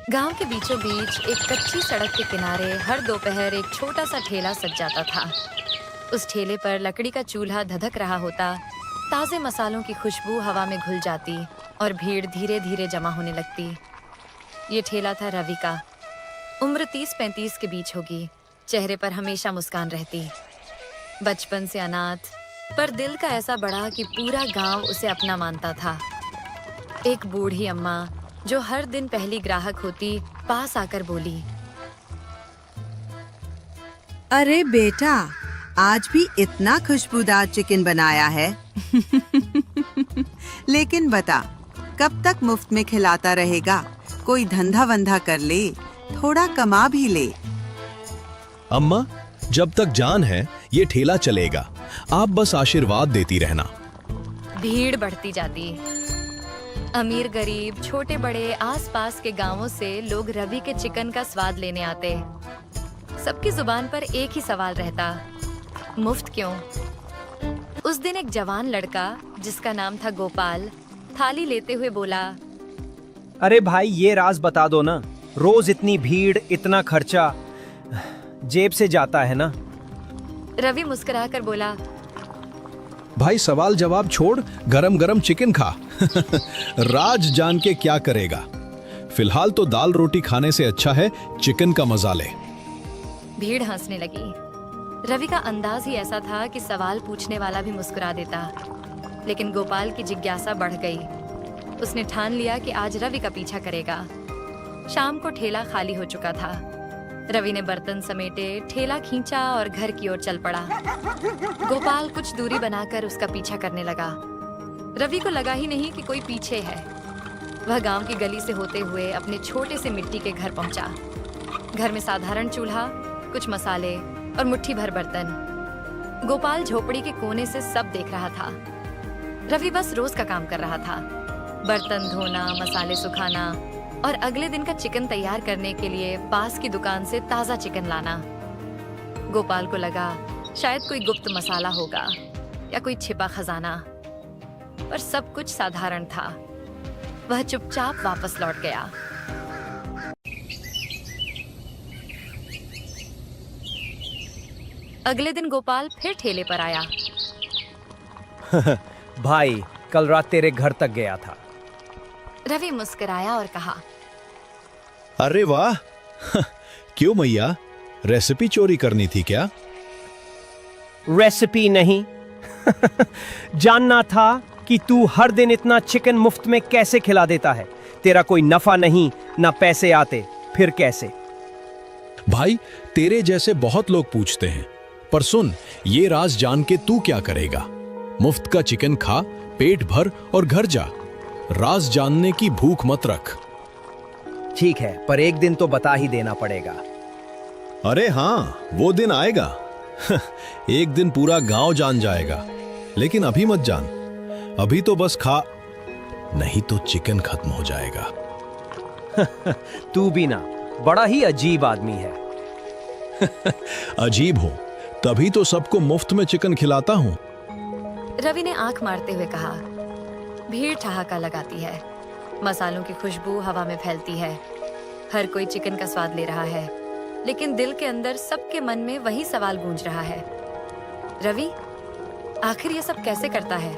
गांव के बीचों बीच एक कच्ची सड़क के किनारे हर दोपहर एक छोटा सा ठेला सज जाता था। उस ठेले पर लकड़ी का चूल्हा धधक रहा होता, ताजे मसालों की खुशबू हवा में घुल जाती और भीड़ धीरे धीरे जमा होने लगती। ये ठेला था रवि का। उम्र 30-35 के बीच होगी। चेहरे पर हमेशा मुस्कान रहती। बचपन से अनाथ, पर दिल का ऐसा बड़ा कि पूरा गांव उसे अपना मानता था। एक बूढ़ी अम्मा जो हर दिन पहली ग्राहक होती, पास आकर बोली, अरे बेटा, आज भी इतना खुशबूदार चिकन बनाया है। लेकिन बता, कब तक मुफ्त में खिलाता रहेगा? कोई धंधा वंधा कर ले, थोड़ा कमा भी ले। अम्मा, जब तक जान है ये ठेला चलेगा। आप बस आशीर्वाद देती रहना। भीड़ बढ़ती जाती। अमीर गरीब, छोटे बड़े, आसपास के गांवों से लोग रवि के चिकन का स्वाद लेने आते। सबकी जुबान पर एक ही सवाल रहता, मुफ्त क्यों? उस दिन एक जवान लड़का जिसका नाम था गोपाल थाली लेते हुए बोला, अरे भाई, ये राज बता दो ना। रोज इतनी भीड़, इतना खर्चा, जेब से जाता है ना। रवि मुस्कुराकर बोला, भाई सवाल जवाब छोड़, गरम गरम चिकन खा। राज जान के क्या करेगा? फिलहाल तो दाल रोटी खाने से अच्छा है चिकन का मजा ले। भीड़ हंसने लगी। रवि का अंदाज ही ऐसा था कि सवाल पूछने वाला भी मुस्कुरा देता। लेकिन गोपाल की जिज्ञासा बढ़ गई। उसने ठान लिया कि आज रवि का पीछा करेगा। शाम को ठेला खाली हो चुका था। रवि ने बर्तन समेटे, ठेला खींचा और घर की ओर चल पड़ा। गोपाल कुछ दूरी बनाकर उसका पीछा करने लगा। रवि को लगा ही नहीं कि कोई पीछे है। वह गांव की गली से होते हुए अपने छोटे से मिट्टी के घर पहुंचा। घर में साधारण चूल्हा, कुछ मसाले और मुट्ठी भर बर्तन। गोपाल झोपड़ी के कोने से सब देख रहा था। रवि बस रोज का काम कर रहा था, बर्तन धोना, मसाले सुखाना और अगले दिन का चिकन तैयार करने के लिए पास की दुकान से ताजा चिकन लाना। गोपाल को लगा शायद कोई गुप्त मसाला होगा या कोई छिपा खजाना, पर सब कुछ साधारण था। वह चुपचाप वापस लौट गया। अगले दिन गोपाल फिर ठेले पर आया। भाई, कल रात तेरे घर तक गया था। रवि मुस्कुराया और कहा, अरे वाह। क्यों मैया, रेसिपी चोरी करनी थी क्या? रेसिपी नहीं। जानना था कि तू हर दिन इतना चिकन मुफ्त में कैसे खिला देता है। तेरा कोई नफा नहीं, ना पैसे आते, फिर कैसे? भाई, तेरे जैसे बहुत लोग पूछते हैं, पर सुन, ये राज जान के तू क्या करेगा? मुफ्त का चिकन खा, पेट भर और घर जा। राज जानने की भूख मत रख। ठीक है, पर एक दिन तो बता ही देना पड़ेगा। अरे हाँ, वो दिन आएगा। एक दिन पूरा गांव जान जाएगा। लेकिन अभी मत जान, अभी तो बस खा, नहीं तो चिकन खत्म हो जाएगा। तू भी ना, बड़ा ही अजीब आदमी है। अजीब हो तभी तो सबको मुफ्त में चिकन खिलाता हूं। रवि ने आंख मारते हुए कहा, भीड़ ठहाका लगाती है, मसालों की खुशबू हवा में फैलती है। हर कोई चिकन का स्वाद ले रहा है, लेकिन दिल के अंदर सबके मन में वही सवाल गूंज रहा है, रवि आखिर ये सब कैसे करता है?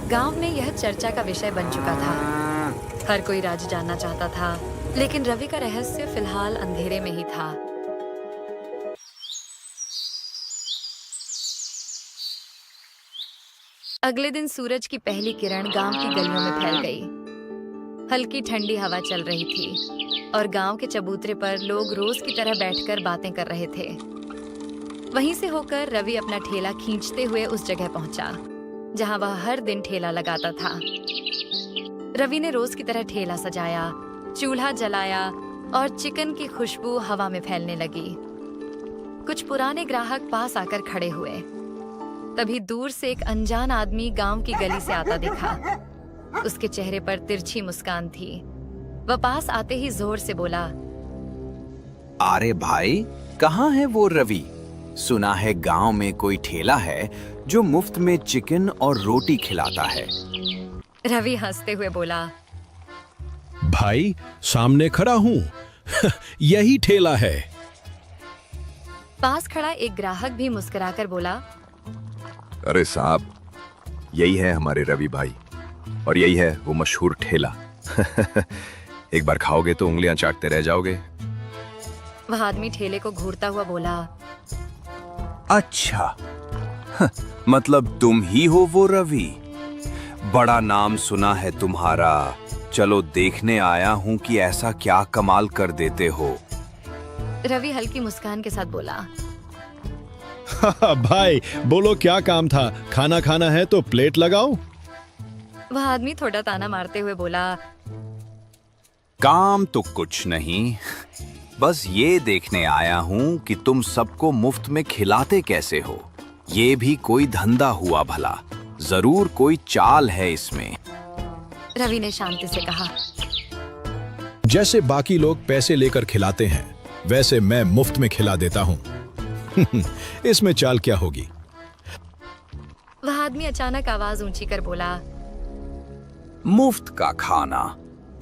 गांव में यह चर्चा का विषय बन चुका था। हर कोई राज जानना चाहता था, लेकिन रवि का रहस्य फिलहाल अंधेरे में ही था। अगले दिन सूरज की पहली किरण गांव की गलियों में फैल गई। हल्की ठंडी हवा चल रही थी और गांव के चबूतरे पर लोग रोज की तरह बैठकर बातें कर रहे थे। वहीं से होकर रवि अपना ठेला खींचते हुए उस जगह पहुंचा जहां वह हर दिन ठेला लगाता था। रवि ने रोज की तरह ठेला सजाया, चूल्हा जलाया और चिकन की खुशबू हवा में फैलने लगी। कुछ पुराने ग्राहक पास आकर खड़े हुए। तभी दूर से एक अनजान आदमी गांव की गली से आता दिखा। उसके चेहरे पर तिरछी मुस्कान थी। वह पास आते ही जोर से बोला, अरे भाई, कहाँ है वो रवि? सुना है गांव में कोई ठेला है जो मुफ्त में चिकन और रोटी खिलाता है। रवि हंसते हुए बोला, भाई सामने खड़ा हूं। यही ठेला है। पास खड़ा एक ग्राहक भी मुस्कुराकर बोला, अरे साहब, यही है हमारे रवि भाई और यही है वो मशहूर ठेला। एक बार खाओगे तो उंगलियां चाटते रह जाओगे। वह आदमी ठेले को घूरता हुआ बोला, अच्छा, मतलब तुम ही हो वो रवि। बड़ा नाम सुना है तुम्हारा। चलो देखने आया हूं कि ऐसा क्या कमाल कर देते हो। रवि हल्की मुस्कान के साथ बोला, भाई बोलो क्या काम था? खाना खाना है तो प्लेट लगाओ। वह आदमी थोड़ा ताना मारते हुए बोला, काम तो कुछ नहीं, बस ये देखने आया हूं कि तुम सबको मुफ्त में खिलाते कैसे हो। ये भी कोई धंधा हुआ भला। जरूर कोई चाल है इसमें। रवि ने शांति से कहा, जैसे बाकी लोग पैसे लेकर खिलाते हैं वैसे मैं मुफ्त में खिला देता हूं। इसमें चाल क्या होगी? वह आदमी अचानक आवाज ऊंची कर बोला, मुफ्त का खाना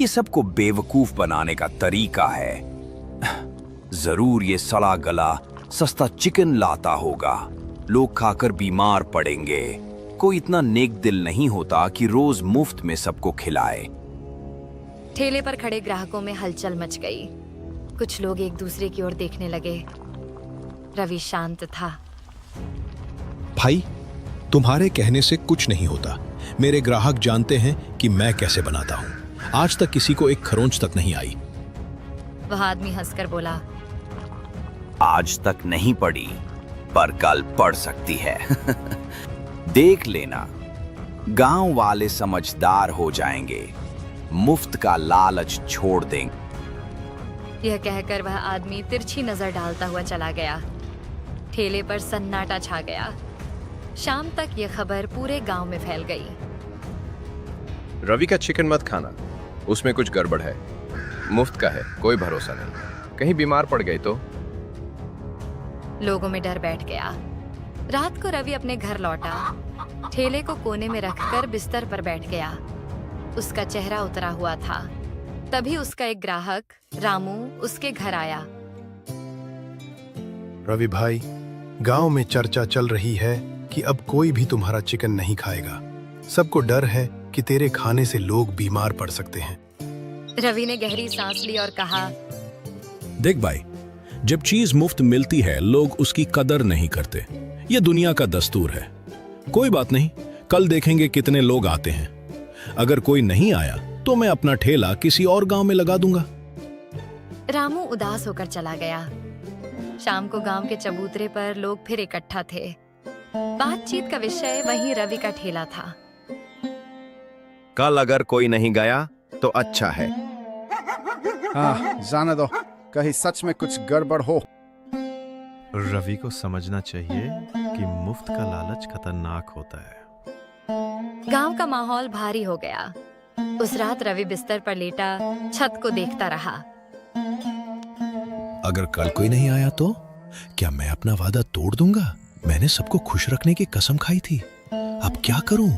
ये सबको बेवकूफ बनाने का तरीका है। जरूर ये सड़ा गला सस्ता चिकन लाता होगा। लोग खाकर बीमार पड़ेंगे। कोई इतना नेक दिल नहीं होता कि रोज मुफ्त में सबको खिलाए। ठेले पर खड़े ग्राहकों में हलचल मच गई। कुछ लोग एक दूसरे की ओर देखने लगे। रवि शांत था। भाई तुम्हारे कहने से कुछ नहीं होता। मेरे ग्राहक जानते हैं कि मैं कैसे बनाता हूं। आज तक किसी को एक खरोंच तक नहीं आई। वह आदमी हंसकर बोला, आज तक नहीं पड़ी पर कल पड़ सकती है। देख लेना, गांव वाले समझदार हो जाएंगे। मुफ्त का लालच छोड़ देंगे। यह कहकर वह आदमी तिरछी नजर डालता हुआ चला गया। ठेले पर सन्नाटा छा गया। शाम तक यह खबर पूरे गांव में फैल गई। रवि का चिकन मत खाना, उसमें कुछ गड़बड़ है। मुफ्त का है, कोई भरोसा नहीं। कहीं बीमार पड़ गए तो। लोगों में डर बैठ गया। रात को रवि अपने घर लौटा। ठेले को कोने में रखकर बिस्तर पर बैठ गया। उसका चेहरा उतरा हुआ था। तभी उसका एक ग्राहक रामू उसके घर आया। रवि भाई, गांव में चर्चा चल रही है कि अब कोई भी तुम्हारा चिकन नहीं खाएगा। सबको डर है कि तेरे खाने से लोग बीमार पड़ सकते हैं। रवि ने गहरी सांस ली और कहा, देख भाई, जब चीज मुफ्त मिलती है लोग उसकी कदर नहीं करते। ये दुनिया का दस्तूर है। कोई बात नहीं, कल देखेंगे कितने लोग आते हैं। अगर कोई नहीं आया तो मैं अपना ठेला किसी और गांव में लगा दूंगा। रामू उदास होकर चला गया। शाम को गांव के चबूतरे पर लोग फिर इकट्ठा थे। बातचीत का विषय वहीं रवि का ठेला था। कल अगर कोई नहीं गया तो अच्छा है। हाँ, जाने दो, कहीं सच में कुछ गड़बड़ हो। रवि को समझना चाहिए कि मुफ्त का लालच खतरनाक होता है। गांव का माहौल भारी हो गया। उस रात रवि बिस्तर पर लेटा छत को देखता रहा। अगर कल कोई नहीं आया तो क्या मैं अपना वादा तोड़ दूंगा? मैंने सबको खुश रखने की कसम खाई थी। अब क्या करूं?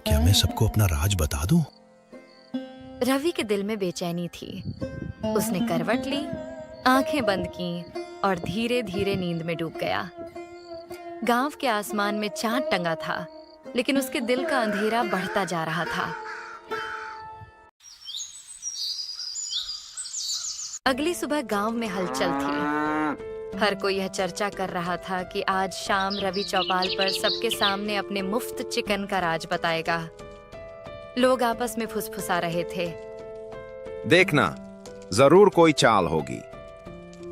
क्या मैं सबको अपना राज बता दूं? रवि के दिल में बेचैनी थी। उसने करवट ली, आंखें बंद की और धीरे धीरे नींद में डूब गया। गांव के आसमान में चांद टंगा था, लेकिन उसके दिल का अंधेरा बढ़ता जा रहा था। अगली सुबह गांव में हलचल थी। हर कोई यह चर्चा कर रहा था कि आज शाम रवि चौपाल पर सबके सामने अपने मुफ्त चिकन का राज बताएगा। लोग आपस में फुसफुसा रहे थे। देखना, जरूर कोई चाल होगी।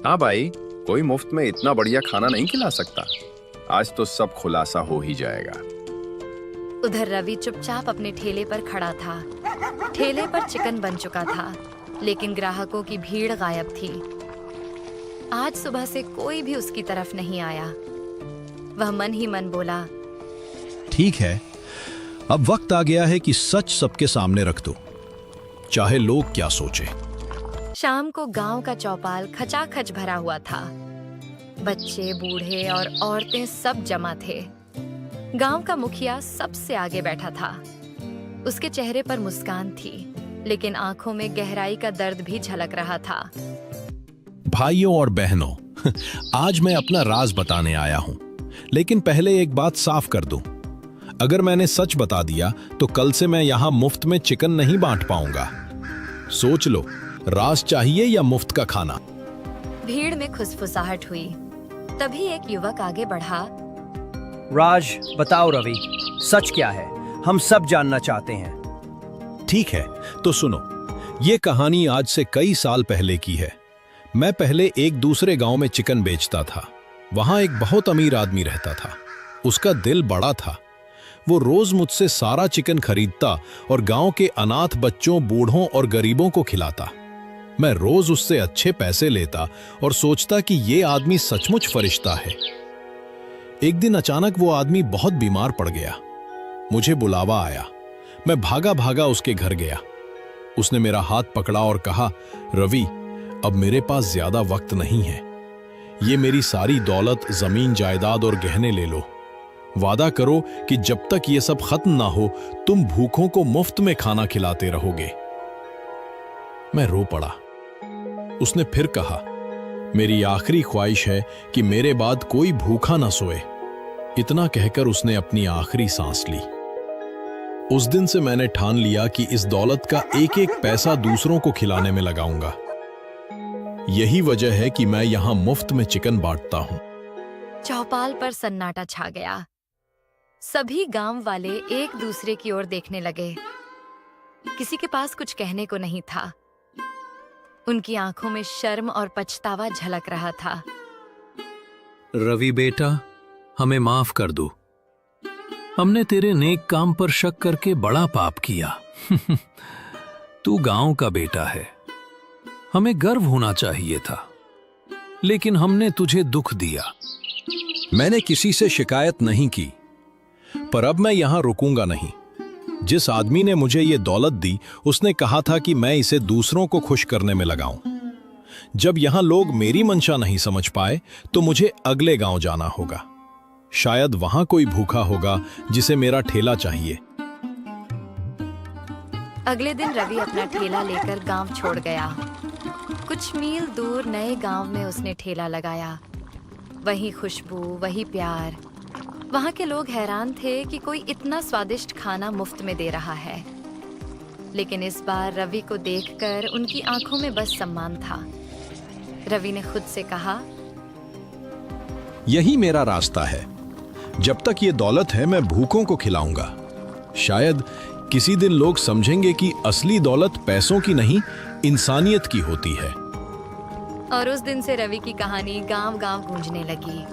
हाँ भाई, कोई मुफ्त में इतना बढ़िया खाना नहीं खिला सकता। आज तो सब खुलासा हो ही जाएगा। उधर रवि चुपचाप अपने ठेले पर खड़ा था। ठेले पर चिकन बन चुका था, लेकिन ग्राहकों की भीड़ गायब थी। आज सुबह से कोई भी उसकी तरफ नहीं आया। वह मन ही मन बोला, ठीक है, अब वक्त आ गया है कि सच सबके सामने रख दो, चाहे लोग क्या सोचे। शाम को गांव का चौपाल खचाखच भरा हुआ था। बच्चे, बूढ़े और औरतें सब जमा थे। गांव का मुखिया सबसे आगे बैठा था। उसके चेहरे पर मुस्कान थी, लेकिन आंखों में गहराई का दर्द भी झलक रहा था। भाइयों और बहनों, आज मैं अपना राज बताने आया हूं, लेकिन पहले एक बात साफ कर दूं। अगर मैंने सच बता दिया तो कल से मैं यहां मुफ्त में चिकन नहीं बांट पाऊंगा। सोच लो, राज चाहिए या मुफ्त का खाना? भीड़ में खुसफुसाहट हुई। तभी एक युवक आगे बढ़ा। राज, बताओ रवि, सच क्या है? हम सब जानना चाहते हैं। ठीक है, तो सुनो। ये कहानी आज से कई साल पहले की है। मैं पहले एक दूसरे गांव में चिकन बेचता था। वहां एक बहुत अमीर आदमी रहता था। उसका दिल बड़ा था। वो रोज मुझसे सारा चिकन खरीदता और गांव के अनाथ बच्चों, बूढ़ों और गरीबों को खिलाता। मैं रोज उससे अच्छे पैसे लेता और सोचता कि ये आदमी सचमुच फरिश्ता है। एक दिन अचानक वो आदमी बहुत बीमार पड़ गया। मुझे बुलावा आया। मैं भागा भागा उसके घर गया। उसने मेरा हाथ पकड़ा और कहा, रवि, अब मेरे पास ज्यादा वक्त नहीं है। ये मेरी सारी दौलत, जमीन जायदाद और गहने ले लो। वादा करो कि जब तक ये सब खत्म ना हो तुम भूखों को मुफ्त में खाना खिलाते रहोगे। मैं रो पड़ा। उसने फिर कहा, मेरी आखिरी ख्वाहिश है कि मेरे बाद कोई भूखा ना सोए। इतना कहकर उसने अपनी आखिरी सांस ली। उस दिन से मैंने ठान लिया कि इस दौलत का एक एक पैसा दूसरों को खिलाने में लगाऊंगा। यही वजह है कि मैं यहां मुफ्त में चिकन बांटता हूं। चौपाल पर सन्नाटा छा गया। सभी गांव वाले एक दूसरे की ओर देखने लगे। किसी के पास कुछ कहने को नहीं था। उनकी आंखों में शर्म और पछतावा झलक रहा था। रवि बेटा, हमें माफ कर दो। हमने तेरे नेक काम पर शक करके बड़ा पाप किया। तू गांव का बेटा है, हमें गर्व होना चाहिए था, लेकिन हमने तुझे दुख दिया। मैंने किसी से शिकायत नहीं की, पर अब मैं यहां रुकूंगा नहीं। जिस आदमी ने मुझे ये दौलत दी, उसने कहा था कि मैं इसे दूसरों को खुश करने में लगाऊं। जब यहां लोग मेरी मंशा नहीं समझ पाए, तो मुझे अगले गांव जाना होगा। शायद वहां कोई भूखा होगा जिसे मेरा ठेला चाहिए। अगले दिन रवि अपना ठेला लेकर गांव छोड़ गया। कुछ मील दूर नए गांव में उसने ठेला लगाया। वही खुशबू, वही प्यार। वहां के लोग हैरान थे कि कोई इतना स्वादिष्ट खाना मुफ्त में दे रहा है। लेकिन इस बार रवि को देखकर उनकी आंखों में बस सम्मान था। रवि ने खुद से कहा, यही मेरा रास्ता है। जब तक ये दौलत है मैं भूखों को खिलाऊंगा। शायद किसी दिन लोग समझेंगे कि असली दौलत पैसों की नहीं, इंसानियत की होती है। और उस दिन से रवि की कहानी गांव-गांव गूंजने लगी।